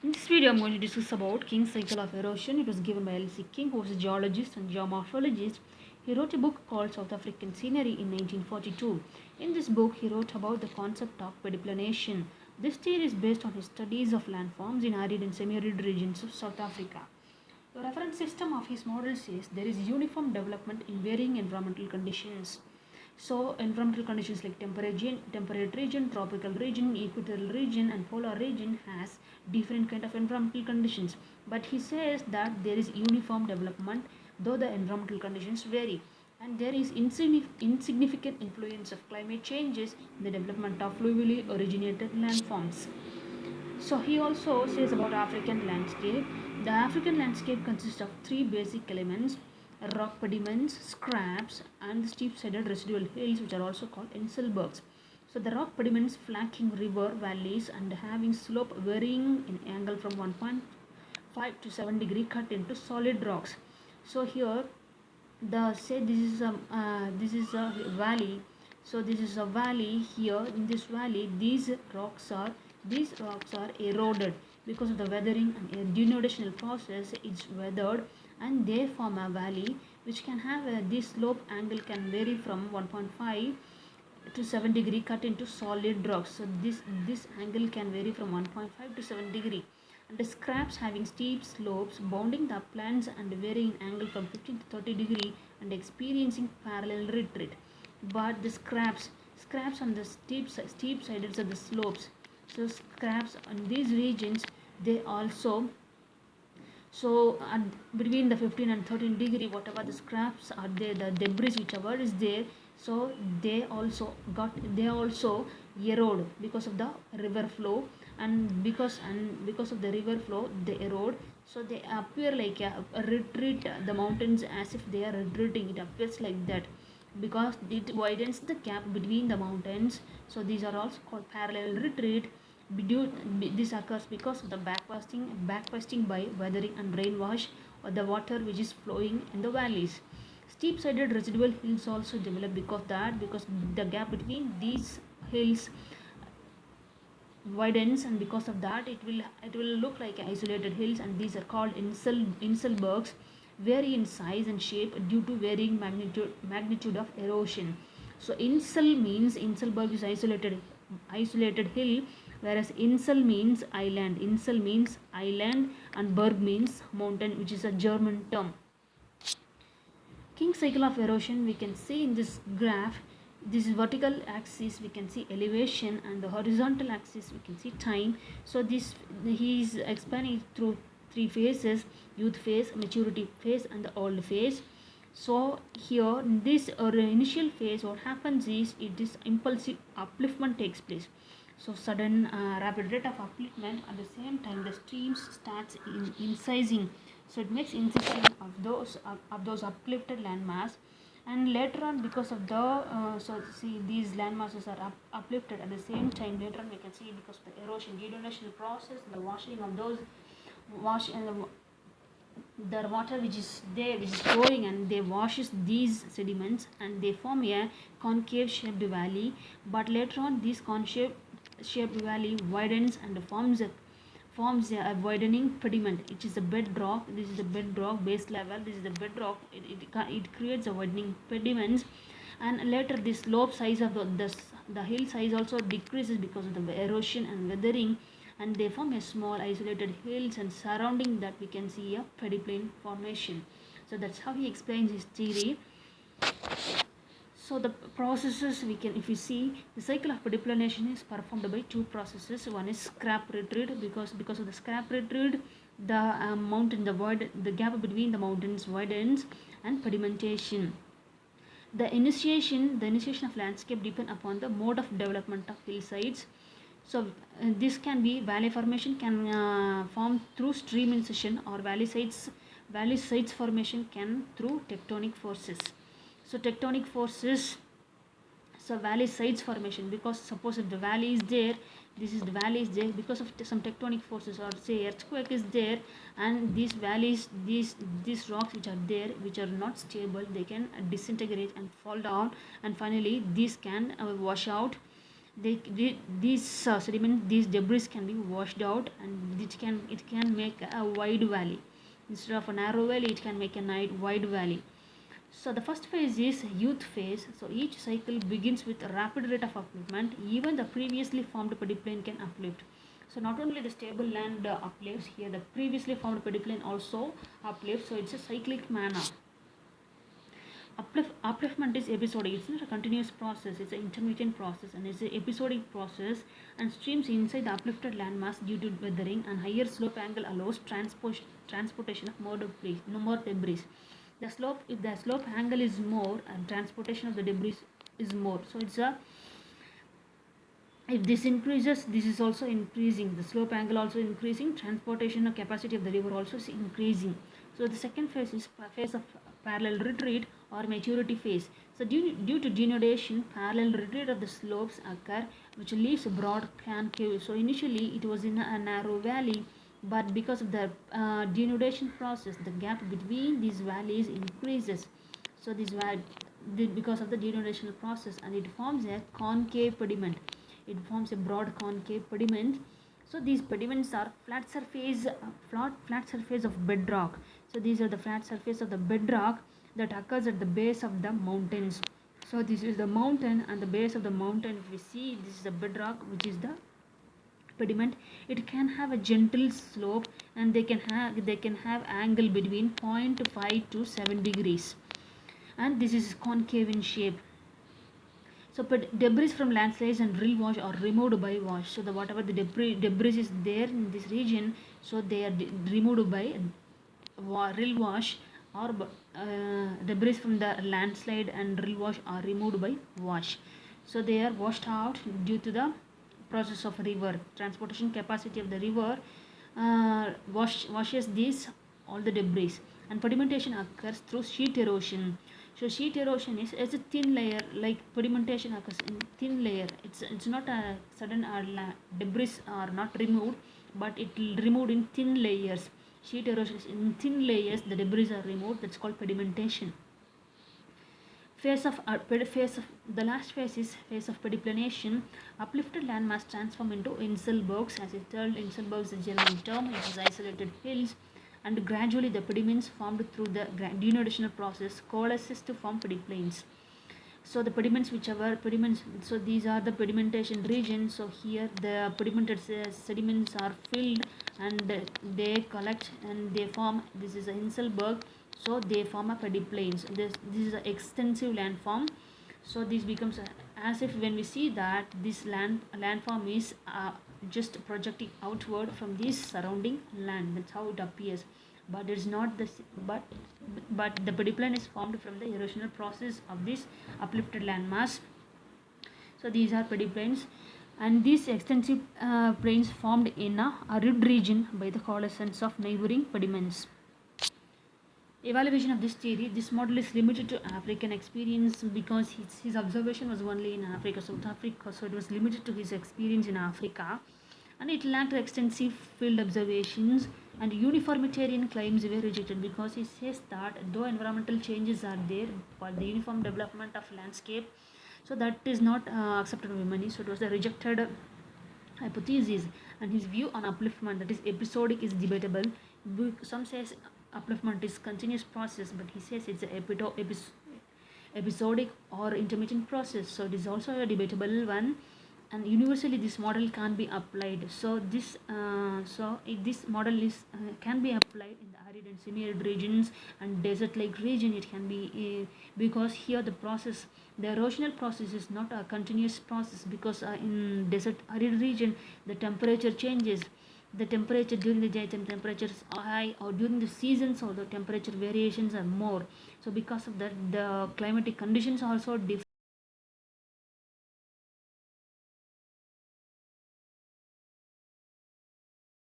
In this video, I'm going to discuss about King's Cycle of Erosion. It was given by L.C. King, who was a geologist and geomorphologist. He wrote a book called South African Scenery in 1942. In this book, he wrote about the concept of pediplanation. This theory is based on his studies of landforms in arid and semi-arid regions of South Africa. The reference system of his model says there is uniform development in varying environmental conditions. So environmental conditions like temperate region, tropical region, equatorial region and polar region has different kind of environmental conditions. But he says that there is uniform development though the environmental conditions vary. And there is insignificant influence of climate changes in the development of fluvially originated landforms. So he also says about African landscape. The African landscape consists of three basic elements: rock pediments, scraps, and the steep-sided residual hills, which are also called enselbergs. So the rock pediments flanking river valleys and having slope varying in angle from 1.5 to 7 degree cut into solid rocks. So here the say this is a valley. So this is a valley. Here in this valley these rocks are eroded because of the weathering and denudational process. It's weathered and they form a valley which can have this slope angle can vary from 1.5 to 7 degree cut into solid rocks. So this angle can vary from 1.5 to 7 degree. And the scraps having steep slopes bounding the uplands and varying angle from 15 to 30 degree and experiencing parallel retreat. But the scraps on the steep sides of the slopes. So scraps on these regions they also between the 15 and 13 degree, whatever the scraps are there, the debris whichever is there, so they also erode because of the river flow, and because of the river flow they erode. So they appear like a retreat, the mountains as if they are retreating. It appears like that because it widens the gap between the mountains. So these are also called parallel retreat. This occurs because of the backcasting by weathering and rainwash or the water which is flowing in the valleys. Steep-sided residual hills also develop because the gap between these hills widens, and because of that it will look like isolated hills, and these are called inselbergs, vary in size and shape due to varying magnitude of erosion. So inselberg is isolated hill, whereas insel means island and berg means mountain, which is a German term. King cycle of erosion we can see in this graph. This is vertical axis, we can see elevation, and the horizontal axis we can see time. So this he is explaining through three phases: youth phase, maturity phase and the old phase. So here in this initial phase what happens is it is impulsive upliftment takes place. So sudden rapid rate of upliftment, at the same time the streams starts incising. So it makes incision of those uplifted landmass, and later on because of the so see these land masses are uplifted. At the same time later on we can see because of the erosion denudation process, the washing of those wash and the water which is there which is flowing, and they washes these sediments and they form a concave shaped valley. But later on this concave shaped valley widens and forms a widening pediment, which is a bedrock. This is the bedrock base level, this is the bedrock. It creates a widening pediments, and later the slope size of the hill size also decreases because of the erosion and weathering, and they form a small isolated hills, and surrounding that we can see a pediplane formation. So that's how he explains his theory. So the processes we can, if you see, the cycle of pediplanation is performed by two processes. One is scrap retreat, because of the scrap retreat the the gap between the mountains widens, and pedimentation. The initiation of landscape depend upon the mode of development of hillsides. So this can be valley formation can form through stream incision, or valley sides formation can through tectonic forces. So tectonic forces, so valley sides formation, because suppose if the valley is there, this is the valley is there because of some tectonic forces, or say earthquake is there, and these valleys, these rocks which are there which are not stable, they can disintegrate and fall down, and finally these can wash out, these sediment, these debris can be washed out, and it can make a wide valley. Instead of a narrow valley, it can make a wide valley. So the first phase is youth phase. So each cycle begins with a rapid rate of upliftment. Even the previously formed pediplane can uplift. So not only the stable land uplifts, here the previously formed pediplane also uplifts. So it's a cyclic manner. Upliftment is episodic. It's not a continuous process. It's an intermittent process, and it's an episodic process. And streams inside the uplifted landmass due to weathering and higher slope angle allows transportation of more debris. No more debris. If the slope angle is more, and transportation of the debris is more. So it's a if this increases, this is also increasing. The slope angle also increasing. Transportation capacity of the river also is increasing. So the second phase is phase of parallel retreat or maturity phase. So due to denudation, parallel retreat of the slopes occur, which leaves a broad concave. So initially it was in a narrow valley, but because of the denudation process, the gap between these valleys increases. So because of the denudation process, and it forms a concave pediment. It forms a broad concave pediment. So these pediments are flat surface of bedrock. So these are the flat surface of the bedrock that occurs at the base of the mountains. So this is the mountain, and the base of the mountain, if we see, this is the bedrock, which is the pediment. It can have a gentle slope, and they can have angle between 0.5 to 7 degrees, and this is concave in shape. So debris from landslides and rill wash are removed by wash. So whatever the debris is there in this region, so they are removed by rill wash, or debris from the landslide and rill wash are removed by wash. So they are washed out due to the process of river. Transportation capacity of the river washes these all the debris, and pedimentation occurs through sheet erosion. So sheet erosion is a thin layer, like pedimentation occurs in thin layer. It's not a sudden debris are not removed, but it will removed in thin layers. Sheet erosion is in thin layers, the debris are removed. That's called pedimentation. The last phase is phase of pediplanation. Uplifted landmass transform into inselbergs. As I told, inselbergs is a general term. It is isolated hills, and gradually the pediments formed through the denudational process coalesces to form pediplanes. So the pediments, so these are the pedimentation regions. So here the pedimented sediments are filled, and they collect and they form. This is an inselberg. So they form a pediplanes. This is an extensive landform. So this becomes as if when we see that this landform is just projecting outward from this surrounding land. That's how it appears. But it's not this. But the pediplan is formed from the erosional process of this uplifted landmass. So these are pediplanes, and these extensive plains formed in a arid region by the coalescence of neighboring pediments. Evaluation of this theory. This model is limited to African experience because his observation was only in Africa, South Africa, so it was limited to his experience in Africa, and it lacked extensive field observations, and uniformitarian claims were rejected because he says that though environmental changes are there, but the uniform development of landscape, so that is not accepted by many. So it was a rejected hypothesis, and his view on upliftment, that is episodic, is debatable. Some says upliftment is continuous process, but he says it's a episodic or intermittent process. So it is also a debatable one, and universally this model can be applied. So this model is can be applied in the arid and semi-arid regions and desert-like region. It can be because here the erosional process is not a continuous process, because in desert arid region the temperature changes. The temperature during the daytime temperature is high, or during the seasons or the temperature variations are more. So because of that, the climatic conditions also